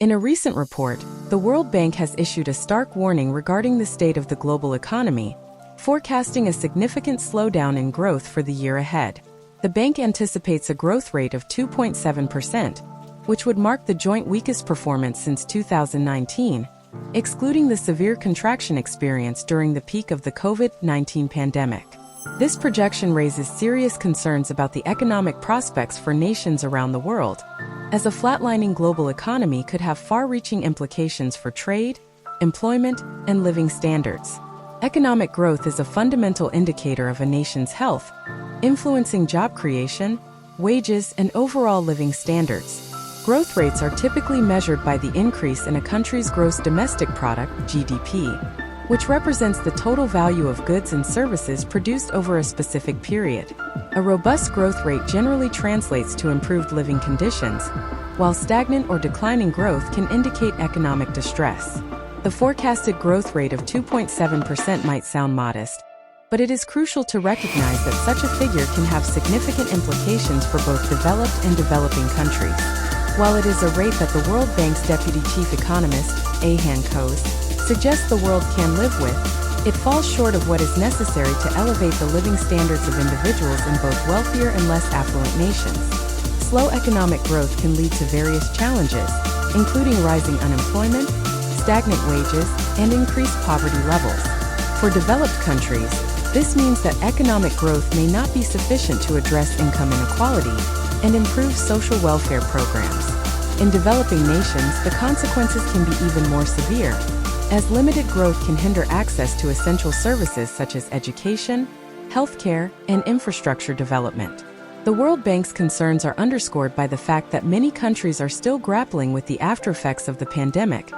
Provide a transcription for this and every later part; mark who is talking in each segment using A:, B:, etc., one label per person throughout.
A: In a recent report, the World Bank has issued a stark warning regarding the state of the global economy, forecasting a significant slowdown in growth for the year ahead. The bank anticipates a growth rate of 2.7%, which would mark the joint weakest performance since 2019, excluding the severe contraction experienced during the peak of the COVID-19 pandemic. This projection raises serious concerns about the economic prospects for nations around the world, as a flatlining global economy could have far-reaching implications for trade, employment, and living standards. Economic growth is a fundamental indicator of a nation's health, influencing job creation, wages, and overall living standards. Growth rates are typically measured by the increase in a country's gross domestic product, GDP, which represents the total value of goods and services produced over a specific period. A robust growth rate generally translates to improved living conditions, while stagnant or declining growth can indicate economic distress. The forecasted growth rate of 2.7% might sound modest, but it is crucial to recognize that such a figure can have significant implications for both developed and developing countries. While it is a rate that the World Bank's deputy chief economist, Ahan Coase, suggests the world can live with, it falls short of what is necessary to elevate the living standards of individuals in both wealthier and less affluent nations. Slow economic growth can lead to various challenges, including rising unemployment, stagnant wages, and increased poverty levels. For developed countries, this means that economic growth may not be sufficient to address income inequality and improve social welfare programs. In developing nations, the consequences can be even more severe, as limited growth can hinder access to essential services such as education, healthcare, and infrastructure development. The World Bank's concerns are underscored by the fact that many countries are still grappling with the aftereffects of the pandemic,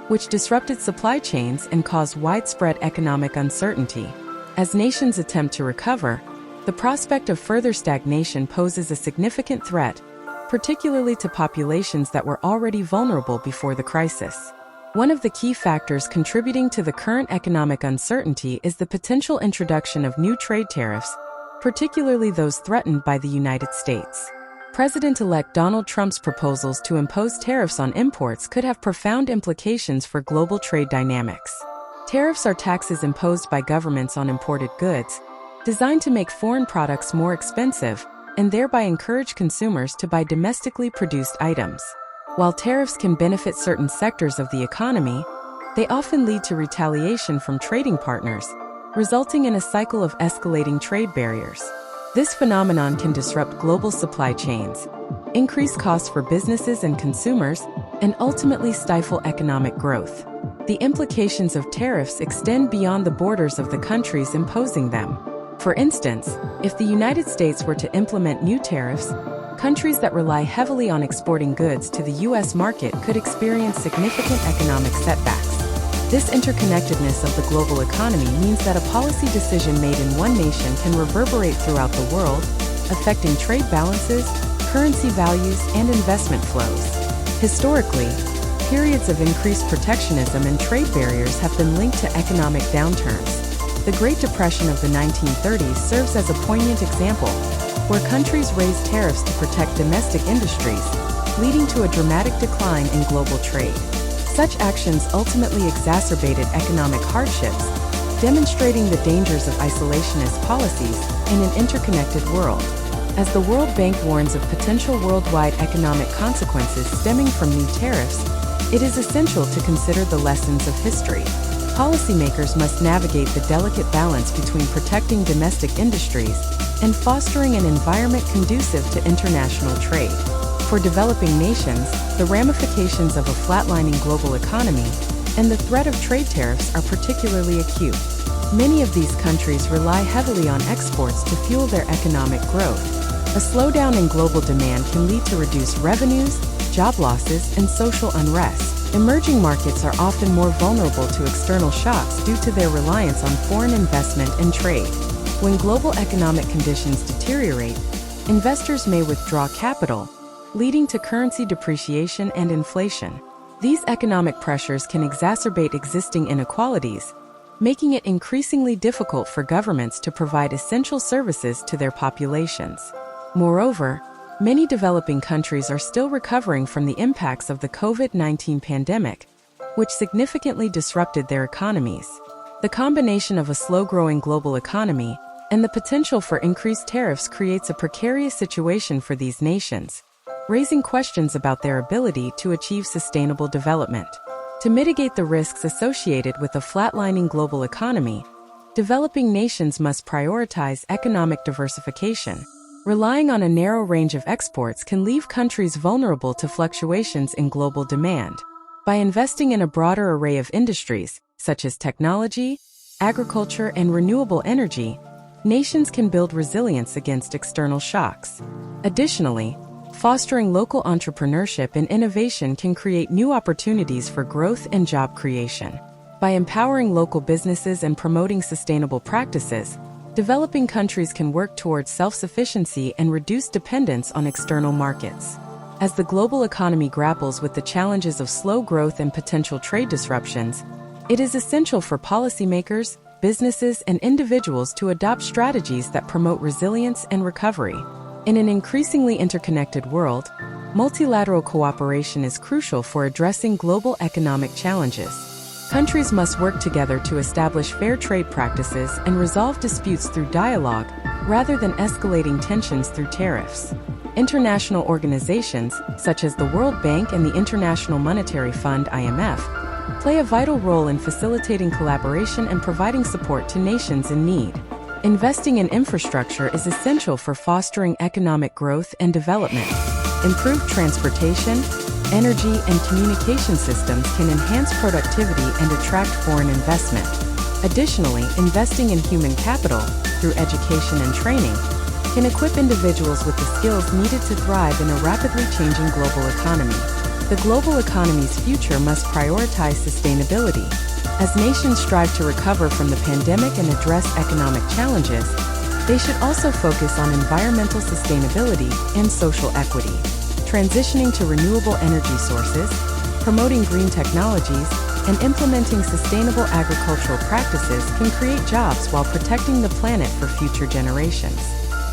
A: which disrupted supply chains and caused widespread economic uncertainty. As nations attempt to recover, the prospect of further stagnation poses a significant threat, particularly to populations that were already vulnerable before the crisis. One of the key factors contributing to the current economic uncertainty is the potential introduction of new trade tariffs, particularly those threatened by the United States. President-elect Donald Trump's proposals to impose tariffs on imports could have profound implications for global trade dynamics. Tariffs are taxes imposed by governments on imported goods, designed to make foreign products more expensive and thereby encourage consumers to buy domestically produced items. While tariffs can benefit certain sectors of the economy, they often lead to retaliation from trading partners, resulting in a cycle of escalating trade barriers. This phenomenon can disrupt global supply chains, increase costs for businesses and consumers, and ultimately stifle economic growth. The implications of tariffs extend beyond the borders of the countries imposing them. For instance, if the United States were to implement new tariffs, countries that rely heavily on exporting goods to the U.S. market could experience significant economic setbacks. This interconnectedness of the global economy means that a policy decision made in one nation can reverberate throughout the world, affecting trade balances, currency values, and investment flows. Historically, periods of increased protectionism and trade barriers have been linked to economic downturns. The Great Depression of the 1930s serves as a poignant example, where countries raised tariffs to protect domestic industries, leading to a dramatic decline in global trade. Such actions ultimately exacerbated economic hardships, demonstrating the dangers of isolationist policies in an interconnected world. As the World Bank warns of potential worldwide economic consequences stemming from new tariffs, it is essential to consider the lessons of history. Policymakers must navigate the delicate balance between protecting domestic industries and fostering an environment conducive to international trade. For developing nations, the ramifications of a flatlining global economy and the threat of trade tariffs are particularly acute. Many of these countries rely heavily on exports to fuel their economic growth. A slowdown in global demand can lead to reduced revenues, job losses, and social unrest. Emerging markets are often more vulnerable to external shocks due to their reliance on foreign investment and trade. When global economic conditions deteriorate, investors may withdraw capital, leading to currency depreciation and inflation. These economic pressures can exacerbate existing inequalities, making it increasingly difficult for governments to provide essential services to their populations. Moreover, Many developing countries are still recovering from the impacts of the COVID-19 pandemic, which significantly disrupted their economies. The combination of a slow-growing global economy and the potential for increased tariffs creates a precarious situation for these nations, raising questions about their ability to achieve sustainable development. To mitigate the risks associated with a flatlining global economy, developing nations must prioritize economic diversification. Relying on a narrow range of exports can leave countries vulnerable to fluctuations in global demand. By investing in a broader array of industries, such as technology, agriculture, and renewable energy, nations can build resilience against external shocks. Additionally, fostering local entrepreneurship and innovation can create new opportunities for growth and job creation. By empowering local businesses and promoting sustainable practices, developing countries can work towards self-sufficiency and reduce dependence on external markets. As the global economy grapples with the challenges of slow growth and potential trade disruptions, it is essential for policymakers, businesses, and individuals to adopt strategies that promote resilience and recovery. In an increasingly interconnected world, multilateral cooperation is crucial for addressing global economic challenges. Countries must work together to establish fair trade practices and resolve disputes through dialogue, rather than escalating tensions through tariffs. International organizations, such as the World Bank and the International Monetary Fund (IMF), play a vital role in facilitating collaboration and providing support to nations in need. Investing in infrastructure is essential for fostering economic growth and development. Improved transportation, energy, and communication systems can enhance productivity and attract foreign investment. Additionally, investing in human capital, through education and training, can equip individuals with the skills needed to thrive in a rapidly changing global economy. The global economy's future must prioritize sustainability. As nations strive to recover from the pandemic and address economic challenges, they should also focus on environmental sustainability and social equity. Transitioning to renewable energy sources, promoting green technologies, and implementing sustainable agricultural practices can create jobs while protecting the planet for future generations.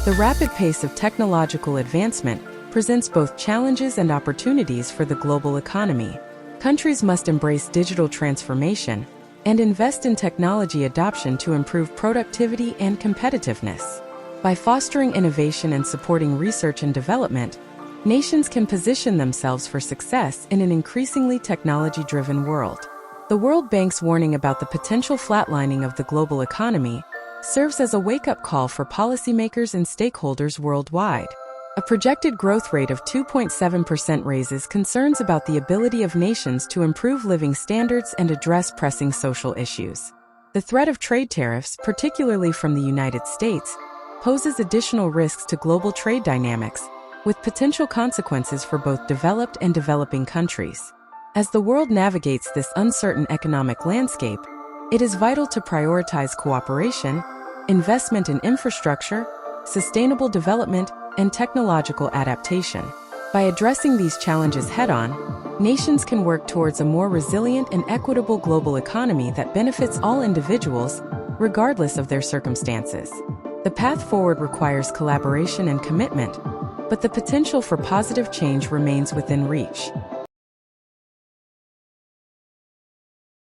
A: The rapid pace of technological advancement presents both challenges and opportunities for the global economy. Countries must embrace digital transformation and invest in technology adoption to improve productivity and competitiveness. By fostering innovation and supporting research and development, nations can position themselves for success in an increasingly technology-driven world. The World Bank's warning about the potential flatlining of the global economy serves as a wake-up call for policymakers and stakeholders worldwide. A projected growth rate of 2.7% raises concerns about the ability of nations to improve living standards and address pressing social issues. The threat of trade tariffs, particularly from the United States, poses additional risks to global trade dynamics, with potential consequences for both developed and developing countries. As the world navigates this uncertain economic landscape, it is vital to prioritize cooperation, investment in infrastructure, sustainable development, and technological adaptation. By addressing these challenges head-on, nations can work towards a more resilient and equitable global economy that benefits all individuals, regardless of their circumstances. The path forward requires collaboration and commitment, but the potential for positive change remains within reach.